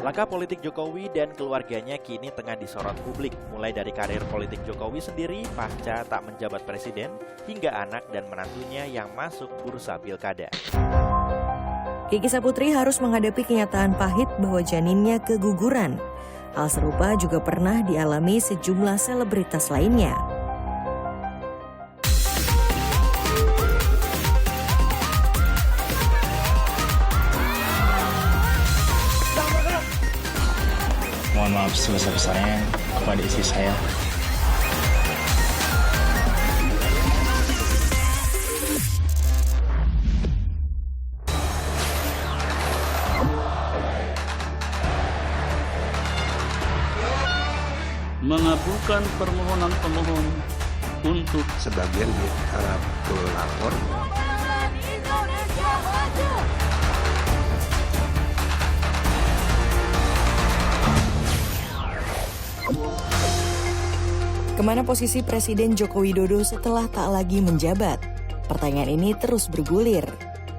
Langkah politik Jokowi dan keluarganya kini tengah disorot publik, mulai dari karir politik Jokowi sendiri pasca tak menjabat presiden, hingga anak dan menantunya yang masuk bursa pilkada. Kiki Saputri harus menghadapi kenyataan pahit bahwa janinnya keguguran. Hal serupa juga pernah dialami sejumlah selebritas lainnya. Mohon maaf sebesar-besarnya kepada istri saya. Mengabulkan permohonan pemohon untuk sebagian di Arab pelapor. Kemana posisi Presiden Joko Widodo setelah tak lagi menjabat? Pertanyaan ini terus bergulir,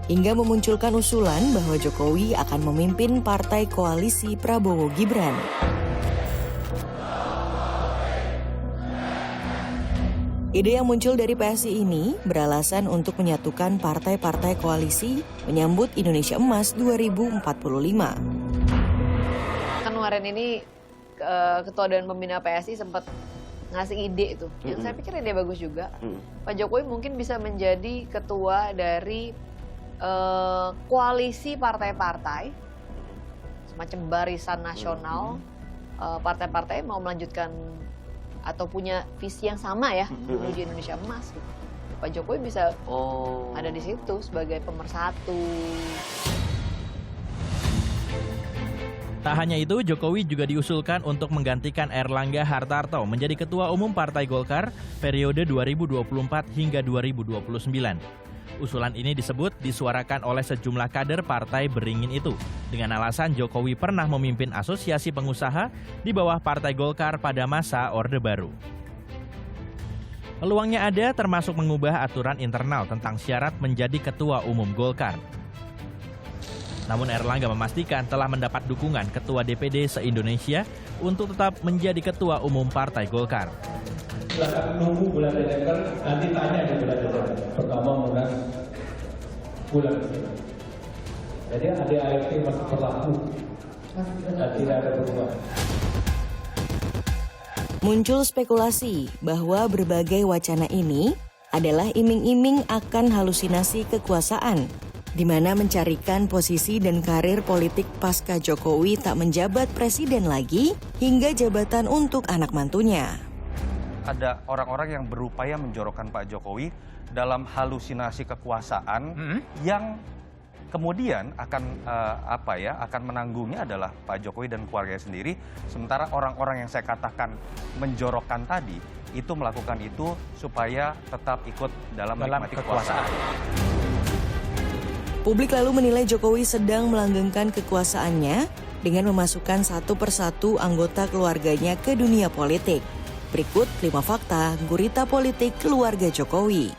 hingga memunculkan usulan bahwa Jokowi akan memimpin partai koalisi Prabowo Gibran. Ide yang muncul dari PSI ini beralasan untuk menyatukan partai-partai koalisi menyambut Indonesia Emas 2045. Kan kemarin ini Ketua Dewan Pembina PSI sempat ngasih ide itu, yang saya pikir ide bagus juga. Pak Jokowi mungkin bisa menjadi ketua dari koalisi partai-partai, semacam barisan nasional, partai-partai mau melanjutkan atau punya visi yang sama ya menuju Indonesia Emas. Pak Jokowi bisa ada di situ sebagai pemersatu. Tak hanya itu, Jokowi juga diusulkan untuk menggantikan Erlangga Hartarto menjadi Ketua Umum Partai Golkar periode 2024 hingga 2029. Usulan ini disebut disuarakan oleh sejumlah kader partai beringin itu, dengan alasan Jokowi pernah memimpin asosiasi pengusaha di bawah Partai Golkar pada masa Orde Baru. Peluangnya ada termasuk mengubah aturan internal tentang syarat menjadi Ketua Umum Golkar. Namun Erlangga memastikan telah mendapat dukungan Ketua DPD se-Indonesia untuk tetap menjadi Ketua Umum Partai Golkar. Silakan nunggu bulan Desember, nanti tanya di bulan Desember. Pertama bulan Desember. Jadi ADART masih berlaku dan tidak ada perubahan. Muncul spekulasi bahwa berbagai wacana ini adalah iming-iming akan halusinasi kekuasaan, di mana mencarikan posisi dan karir politik pasca Jokowi tak menjabat presiden lagi, hingga jabatan untuk anak mantunya. Ada orang-orang yang berupaya menjorokkan Pak Jokowi dalam halusinasi kekuasaan yang kemudian akan menanggungnya adalah Pak Jokowi dan keluarganya sendiri. Sementara orang-orang yang saya katakan menjorokkan tadi itu melakukan itu supaya tetap ikut dalam menikmati kekuasaan. Publik lalu menilai Jokowi sedang melanggengkan kekuasaannya dengan memasukkan satu persatu anggota keluarganya ke dunia politik. Berikut 5 fakta gurita politik keluarga Jokowi.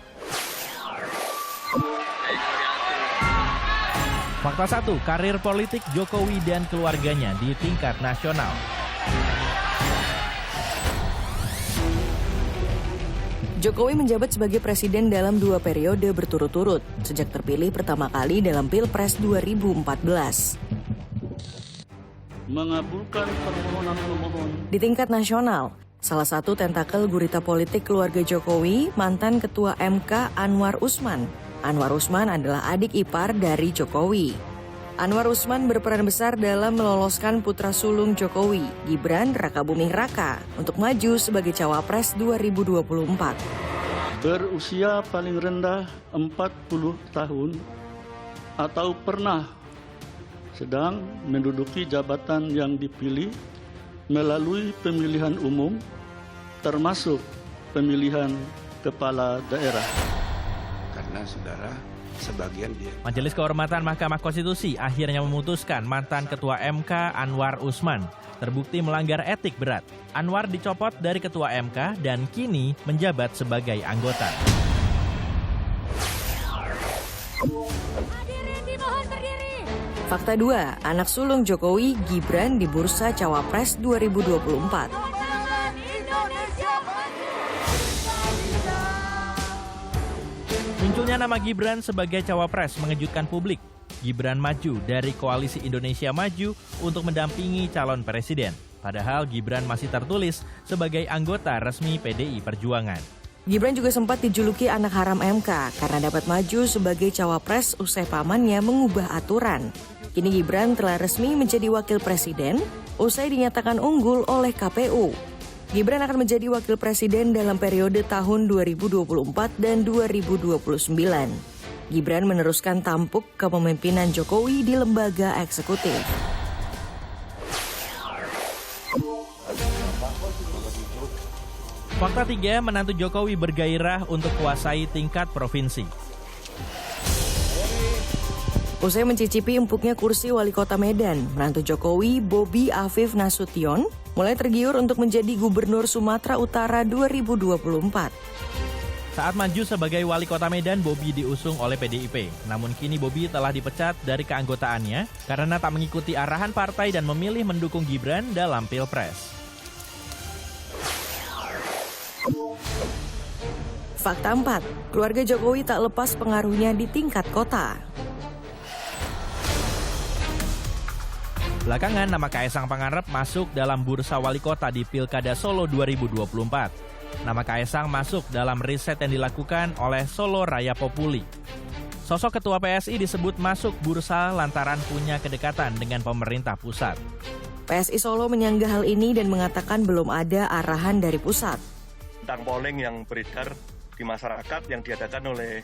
Fakta 1, karir politik Jokowi dan keluarganya di tingkat nasional. Jokowi menjabat sebagai presiden dalam 2 periode berturut-turut, sejak terpilih pertama kali dalam Pilpres 2014. mengabulkan permohonan pemohon. Di tingkat nasional, salah satu tentakel gurita politik keluarga Jokowi, mantan Ketua MK Anwar Usman. Anwar Usman adalah adik ipar dari Jokowi. Anwar Usman berperan besar dalam meloloskan putra sulung Jokowi, Gibran Rakabuming Raka, untuk maju sebagai cawapres 2024. Berusia paling rendah 40 tahun atau pernah sedang menduduki jabatan yang dipilih melalui pemilihan umum, termasuk pemilihan kepala daerah. Karena saudara, sebagian dia. Majelis Kehormatan Mahkamah Konstitusi akhirnya memutuskan mantan Ketua MK Anwar Usman terbukti melanggar etik berat. Anwar dicopot dari Ketua MK dan kini menjabat sebagai anggota. Fakta 2, anak sulung Jokowi, Gibran di bursa Cawapres 2024. Munculnya nama Gibran sebagai cawapres mengejutkan publik. Gibran maju dari Koalisi Indonesia Maju untuk mendampingi calon presiden. Padahal Gibran masih tertulis sebagai anggota resmi PDI Perjuangan. Gibran juga sempat dijuluki anak haram MK karena dapat maju sebagai cawapres usai pamannya mengubah aturan. Kini Gibran telah resmi menjadi wakil presiden usai dinyatakan unggul oleh KPU. Gibran akan menjadi wakil presiden dalam periode tahun 2024 dan 2029. Gibran meneruskan tampuk kepemimpinan Jokowi di lembaga eksekutif. Fakta 3, menantu Jokowi bergairah untuk kuasai tingkat provinsi. Usai mencicipi empuknya kursi wali kota Medan, menantu Jokowi, Bobi Afif Nasution, mulai tergiur untuk menjadi gubernur Sumatera Utara 2024. Saat maju sebagai wali kota Medan, Bobi diusung oleh PDIP. Namun kini Bobi telah dipecat dari keanggotaannya karena tak mengikuti arahan partai dan memilih mendukung Gibran dalam Pilpres. Fakta 4, keluarga Jokowi tak lepas pengaruhnya di tingkat kota. Belakangan nama Kaesang Pangarep masuk dalam bursa wali kota di Pilkada Solo 2024. Nama Kaesang masuk dalam riset yang dilakukan oleh Solo Raya Populi. Sosok ketua PSI disebut masuk bursa lantaran punya kedekatan dengan pemerintah pusat. PSI Solo menyanggah hal ini dan mengatakan belum ada arahan dari pusat. Tentang polling yang beredar di masyarakat yang diadakan oleh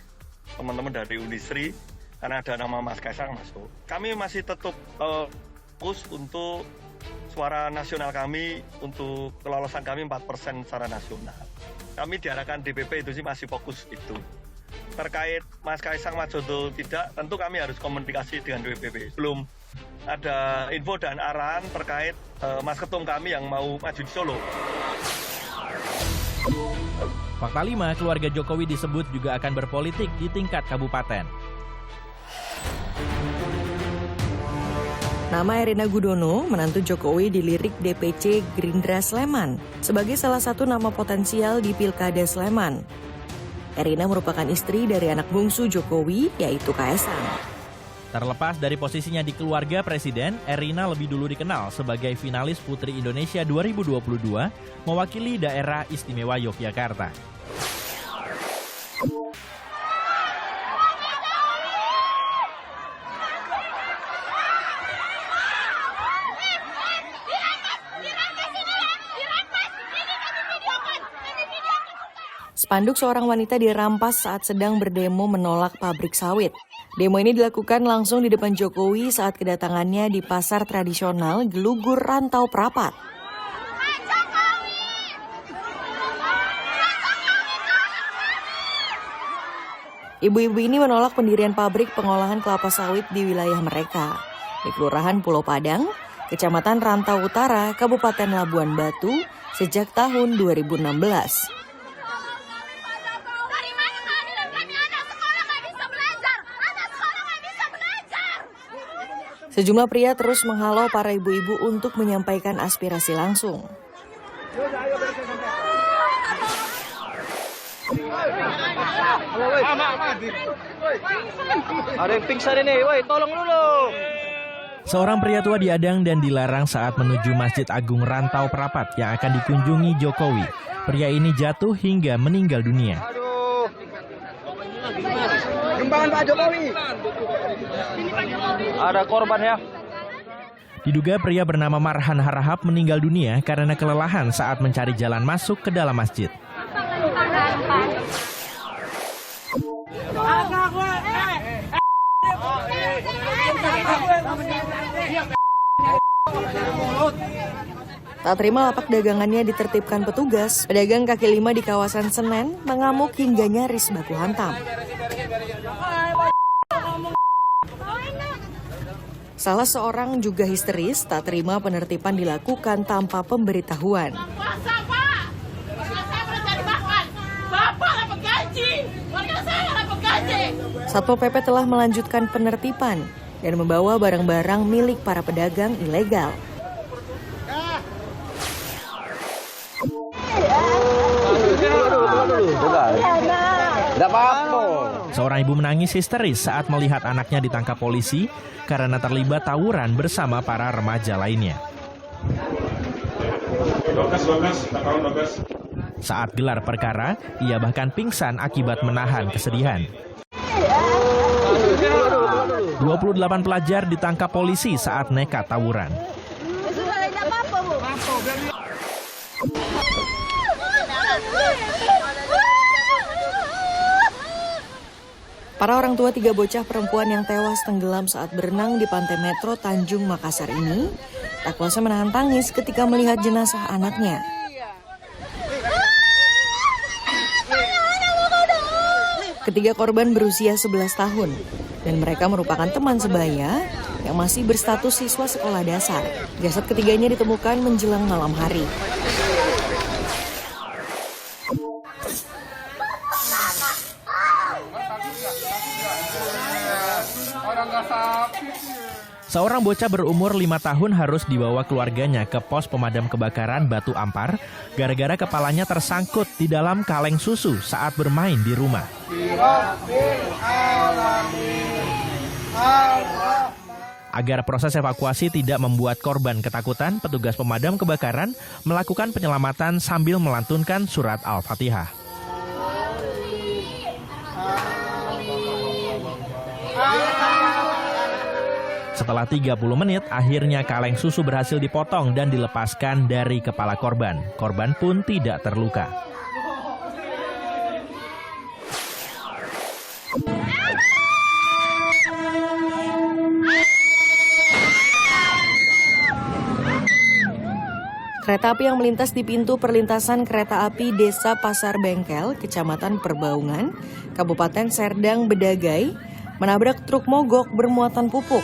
teman-teman dari Unisri, karena ada nama Mas Kaesang masuk. Kami masih tetap fokus untuk suara nasional kami, untuk kelolosan kami 4% secara nasional. Kami diarahkan DPP itu sih masih fokus itu. Terkait Mas Kaesang maju atau tidak, tentu kami harus komunikasi dengan DPP. Belum ada info dan arahan terkait Mas Ketum kami yang mau maju di Solo. Fakta 5, keluarga Jokowi disebut juga akan berpolitik di tingkat kabupaten. Nama Erina Gudono, menantu Jokowi, dilirik DPC Gerindra Sleman sebagai salah satu nama potensial di Pilkada Sleman. Erina merupakan istri dari anak bungsu Jokowi, yaitu Kaesang. Terlepas dari posisinya di keluarga presiden, Erina lebih dulu dikenal sebagai finalis Putri Indonesia 2022 mewakili daerah istimewa Yogyakarta. Spanduk seorang wanita dirampas saat sedang berdemo menolak pabrik sawit. Demo ini dilakukan langsung di depan Jokowi saat kedatangannya di pasar tradisional Gelugur Rantau Prapat. Ibu-ibu ini menolak pendirian pabrik pengolahan kelapa sawit di wilayah mereka, di Kelurahan Pulau Padang, Kecamatan Rantau Utara, Kabupaten Labuan Batu, sejak tahun 2016. Sejumlah pria terus menghalau para ibu-ibu untuk menyampaikan aspirasi langsung. Ada yang pingsan ini, woi, tolong dulu. Seorang pria tua diadang dan dilarang saat menuju Masjid Agung Rantau Prapat yang akan dikunjungi Jokowi. Pria ini jatuh hingga meninggal dunia. Kembangan Pak Jokowi. Ada korban ya. Diduga pria bernama Marhan Harahap meninggal dunia karena kelelahan saat mencari jalan masuk ke dalam masjid. Tak terima lapak dagangannya ditertibkan petugas, pedagang kaki lima di kawasan Senen mengamuk hingga nyaris baku hantam. Salah seorang juga histeris tak terima penertiban dilakukan tanpa pemberitahuan. Satpol PP telah melanjutkan penertiban. dan membawa barang-barang milik para pedagang ilegal. Seorang ibu menangis histeris saat melihat anaknya ditangkap polisi karena terlibat tawuran bersama para remaja lainnya. Saat gelar perkara, ia bahkan pingsan akibat menahan kesedihan. 28 pelajar ditangkap polisi saat nekat tawuran. Para orang tua 3 bocah perempuan yang tewas tenggelam saat berenang di pantai Metro Tanjung Makassar ini tak kuasa menahan tangis ketika melihat jenazah anaknya. Ketiga korban berusia 11 tahun dan mereka merupakan teman sebaya yang masih berstatus siswa sekolah dasar. Jasad ketiganya ditemukan menjelang malam hari. Seorang bocah berumur 5 tahun harus dibawa keluarganya ke pos pemadam kebakaran Batu Ampar gara-gara kepalanya tersangkut di dalam kaleng susu saat bermain di rumah. Agar proses evakuasi tidak membuat korban ketakutan, petugas pemadam kebakaran melakukan penyelamatan sambil melantunkan surat Al-Fatihah. Setelah 30 menit, akhirnya kaleng susu berhasil dipotong dan dilepaskan dari kepala korban. Korban pun tidak terluka. Kereta api yang melintas di pintu perlintasan kereta api Desa Pasar Bengkel, Kecamatan Perbaungan, Kabupaten Serdang Bedagai, menabrak truk mogok bermuatan pupuk.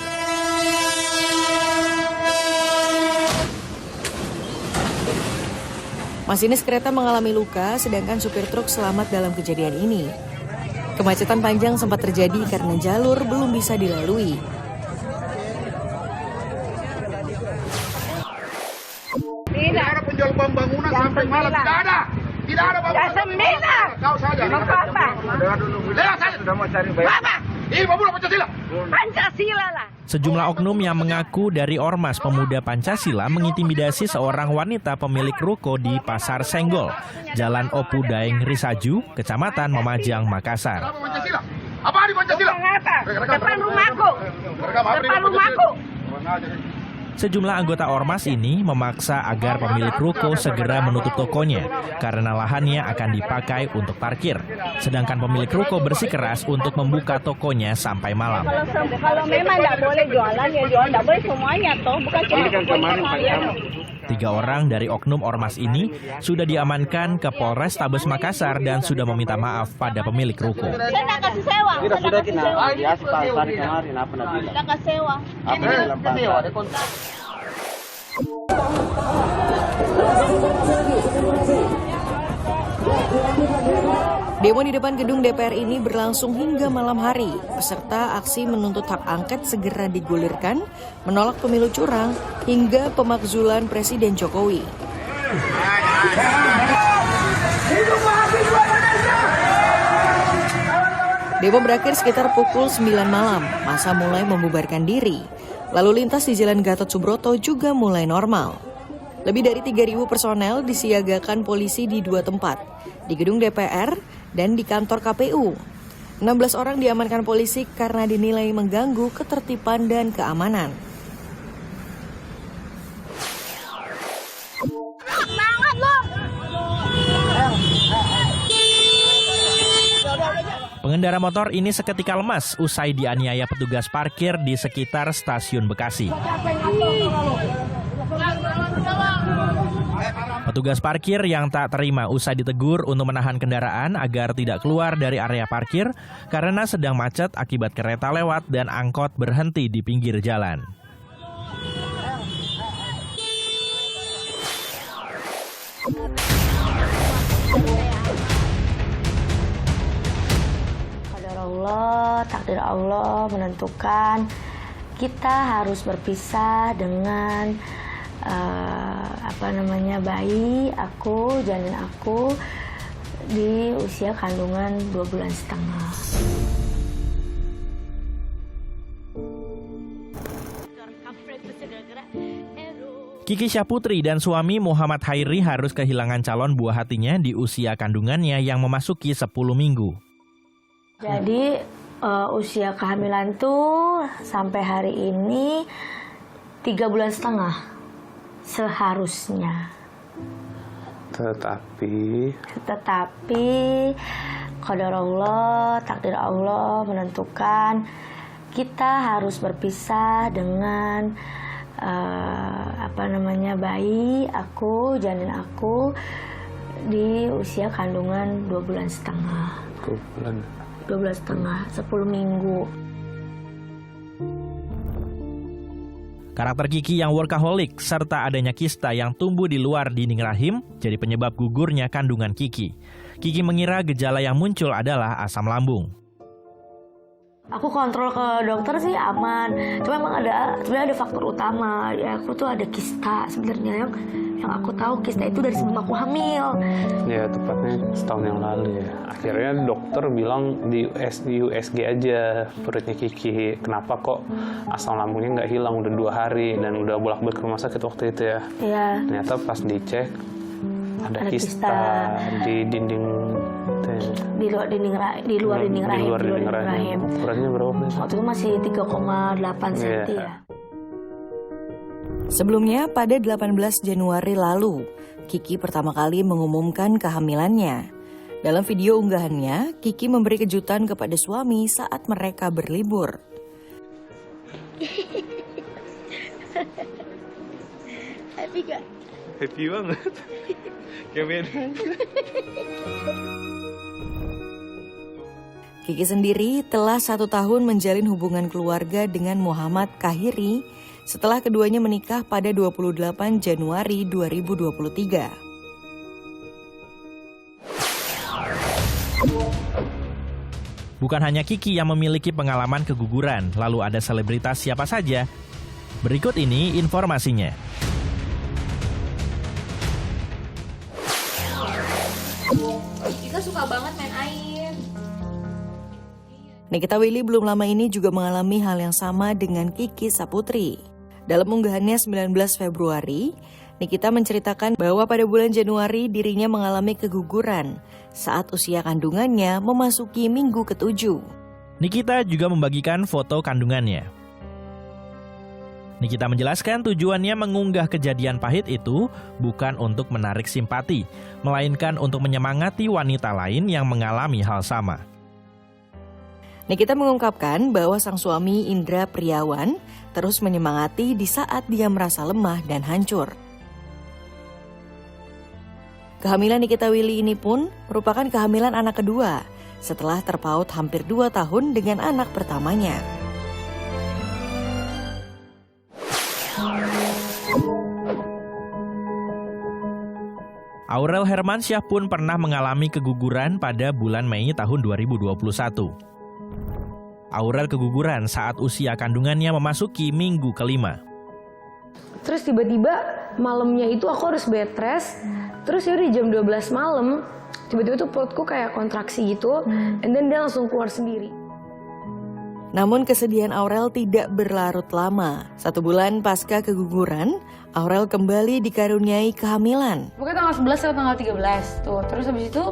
Masinis kereta mengalami luka, sedangkan supir truk selamat dalam kejadian ini. Kemacetan panjang sempat terjadi karena jalur belum bisa dilalui. Tidak ada penjual pembangunan sampai malam. Tidak ada. Tidak ada bangunan. Kau saja. Apa? Sudah mau cari baik. Apa? Ini pemuda Pancasila. Pancasila lah. Sejumlah oknum yang mengaku dari Ormas Pemuda Pancasila mengintimidasi seorang wanita pemilik ruko di Pasar Senggol, Jalan Opu Daeng Risaju, Kecamatan Memajang, Makassar. Apa di Pancasila? Depan rumahku. Depan rumahku. Sejumlah anggota Ormas ini memaksa agar pemilik ruko segera menutup tokonya karena lahannya akan dipakai untuk parkir. Sedangkan pemilik ruko bersikeras untuk membuka tokonya sampai malam. Kalau memang tidak boleh jualan, ya jualan. Tidak boleh semuanya, toh. Bukan cuma tokonya saya. 3 orang dari oknum Ormas ini sudah diamankan ke Polrestabes Makassar dan sudah meminta maaf pada pemilik ruko. Saya tidak kasih sewa. Kita sudah sewa. Ya, hari kemarin apa nanti? Tidak kasih sewa. Demo di depan gedung DPR ini berlangsung hingga malam hari. Peserta aksi menuntut hak angket segera digulirkan, menolak pemilu curang, hingga pemakzulan Presiden Jokowi. Demo berakhir sekitar pukul 9 malam. Massa mulai membubarkan diri. Lalu lintas di Jalan Gatot Subroto juga mulai normal. Lebih dari 3.000 personel disiagakan polisi di 2 tempat, di gedung DPR dan di kantor KPU. 16 orang diamankan polisi karena dinilai mengganggu ketertiban dan keamanan. Semangat loh! Pengendara motor ini seketika lemas usai dianiaya petugas parkir di sekitar stasiun Bekasi. Petugas parkir yang tak terima usai ditegur untuk menahan kendaraan agar tidak keluar dari area parkir karena sedang macet akibat kereta lewat dan angkot berhenti di pinggir jalan. Takdir Allah menentukan kita harus berpisah dengan bayi aku, janin aku di usia kandungan 2,5 bulan. Kiki Syahputri dan suami Muhammad Hairi harus kehilangan calon buah hatinya di usia kandungannya yang memasuki 10 minggu. Jadi usia kehamilan tuh sampai hari ini 3,5 bulan seharusnya. Tetapi qadar Allah, takdir Allah menentukan kita harus berpisah dengan bayi aku, janin aku di usia kandungan 2,5 bulan. 10 minggu. Karakter Kiki yang workaholic serta adanya kista yang tumbuh di luar dinding rahim jadi penyebab gugurnya kandungan Kiki. Kiki mengira gejala yang muncul adalah asam lambung. Aku kontrol ke dokter sih aman. Cuma emang sebenarnya ada faktor utama. Ya aku tuh ada kista sebenarnya yang aku tahu kista itu dari sebelum aku hamil. Ya tepatnya setahun yang lalu ya. Akhirnya dokter bilang di USG aja perutnya Kiki. Kenapa kok asam lambungnya nggak hilang udah 2 hari dan udah bolak-balik ke rumah sakit waktu itu ya. Iya. Ternyata pas dicek ada kista di dinding di luar dinding rahim. Ukurannya berapa? Waktu itu masih 3,8 cm ya. Sebelumnya pada 18 Januari lalu, Kiki pertama kali mengumumkan kehamilannya. Dalam video unggahannya, Kiki memberi kejutan kepada suami saat mereka berlibur. Happy gak? Happy banget. Kiki sendiri telah 1 tahun menjalin hubungan keluarga dengan Muhammad Kahiri setelah keduanya menikah pada 28 Januari 2023. Bukan hanya Kiki yang memiliki pengalaman keguguran, lalu ada selebritas siapa saja? Berikut ini informasinya. Kita suka banget main air. Nikita Willy belum lama ini juga mengalami hal yang sama dengan Kiki Syahputri. Dalam unggahannya 19 Februari, Nikita menceritakan bahwa pada bulan Januari dirinya mengalami keguguran saat usia kandungannya memasuki minggu ke-7. Nikita juga membagikan foto kandungannya. Nikita menjelaskan tujuannya mengunggah kejadian pahit itu bukan untuk menarik simpati, melainkan untuk menyemangati wanita lain yang mengalami hal sama. Nikita mengungkapkan bahwa sang suami Indra Priawan terus menyemangati di saat dia merasa lemah dan hancur. Kehamilan Nikita Willy ini pun merupakan kehamilan anak kedua setelah terpaut hampir 2 tahun dengan anak pertamanya. Aurel Hermansyah pun pernah mengalami keguguran pada bulan Mei tahun 2021. Aurel keguguran saat usia kandungannya memasuki minggu ke-5. Terus tiba-tiba malamnya itu aku harus bed rest. Terus yaudah jam 12 malam, tiba-tiba tuh perutku kayak kontraksi gitu. And then dia langsung keluar sendiri. Namun kesedihan Aurel tidak berlarut lama. 1 bulan pasca keguguran, Aurel kembali dikaruniai kehamilan. Pokoknya tanggal 11 atau tanggal 13 tuh. Terus habis itu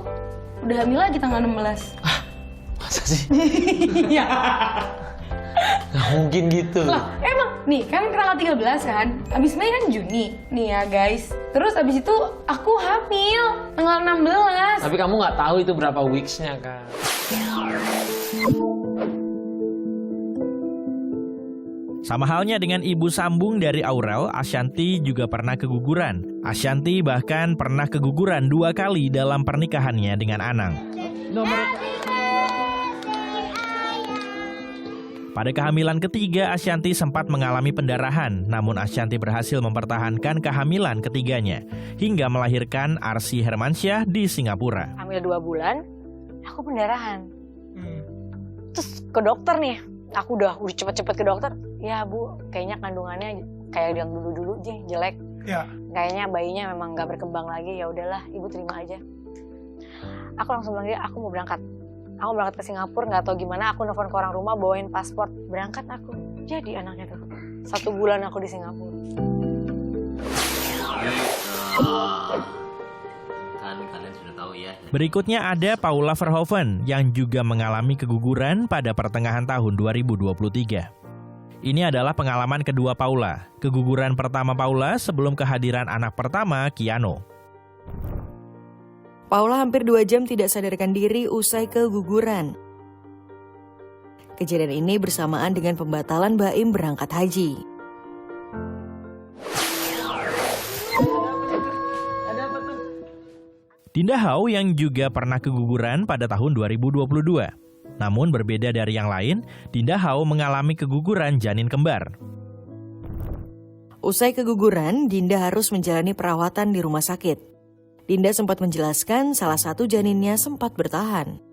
udah hamil lagi tanggal 16. Masa sih? Iya. Gak mungkin gitu. Lah emang nih kan tanggal 13 kan. Abis Mei kan Juni nih ya guys. Terus abis itu aku hamil tanggal 16. Tapi kamu gak tahu itu berapa weeks-nya kan? Sama halnya dengan ibu sambung dari Aurel, Ashanty juga pernah keguguran. Ashanty bahkan pernah keguguran 2 kali dalam pernikahannya dengan Anang. Pada kehamilan ketiga, Ashanty sempat mengalami pendarahan, namun Ashanty berhasil mempertahankan kehamilan ketiganya, hingga melahirkan Arsy Hermansyah di Singapura. Hamil 2 bulan, aku pendarahan. Terus ke dokter nih, aku udah cepet-cepet ke dokter. ya Bu, kayaknya kandungannya kayak yang dulu-dulu jelek. Ya. Kayaknya bayinya memang nggak berkembang lagi, ya udahlah Ibu terima aja. Aku langsung bilang dia, aku mau berangkat. Aku berangkat ke Singapura, nggak tahu gimana, aku nelfon ke orang rumah bawain paspor, berangkat aku. Jadi anaknya tuh, 1 bulan aku di Singapura. Kan kalian sudah tahu ya. Berikutnya ada Paula Verhoeven yang juga mengalami keguguran pada pertengahan tahun 2023. Ini adalah pengalaman kedua Paula. Keguguran pertama Paula sebelum kehadiran anak pertama, Kiano. Paula hampir 2 jam tidak sadarkan diri usai keguguran. Kejadian ini bersamaan dengan pembatalan Baim berangkat haji. Dinda Hau yang juga pernah keguguran pada tahun 2022. Namun berbeda dari yang lain, Dinda Hau mengalami keguguran janin kembar. Usai keguguran, Dinda harus menjalani perawatan di rumah sakit. Dinda sempat menjelaskan salah satu janinnya sempat bertahan.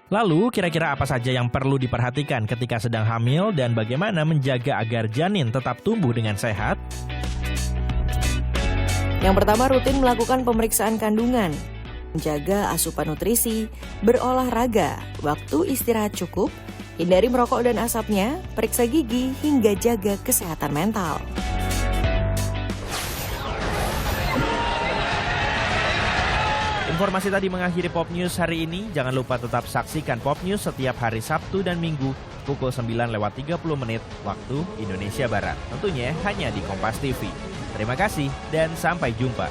Lalu, kira-kira apa saja yang perlu diperhatikan ketika sedang hamil dan bagaimana menjaga agar janin tetap tumbuh dengan sehat? Yang pertama, rutin melakukan pemeriksaan kandungan, menjaga asupan nutrisi, berolahraga, waktu istirahat cukup, hindari merokok dan asapnya, periksa gigi, hingga jaga kesehatan mental. Informasi tadi mengakhiri Pop News hari ini. Jangan lupa tetap saksikan Pop News setiap hari Sabtu dan Minggu pukul 9:30 waktu Indonesia Barat. Tentunya hanya di Kompas TV. Terima kasih dan sampai jumpa.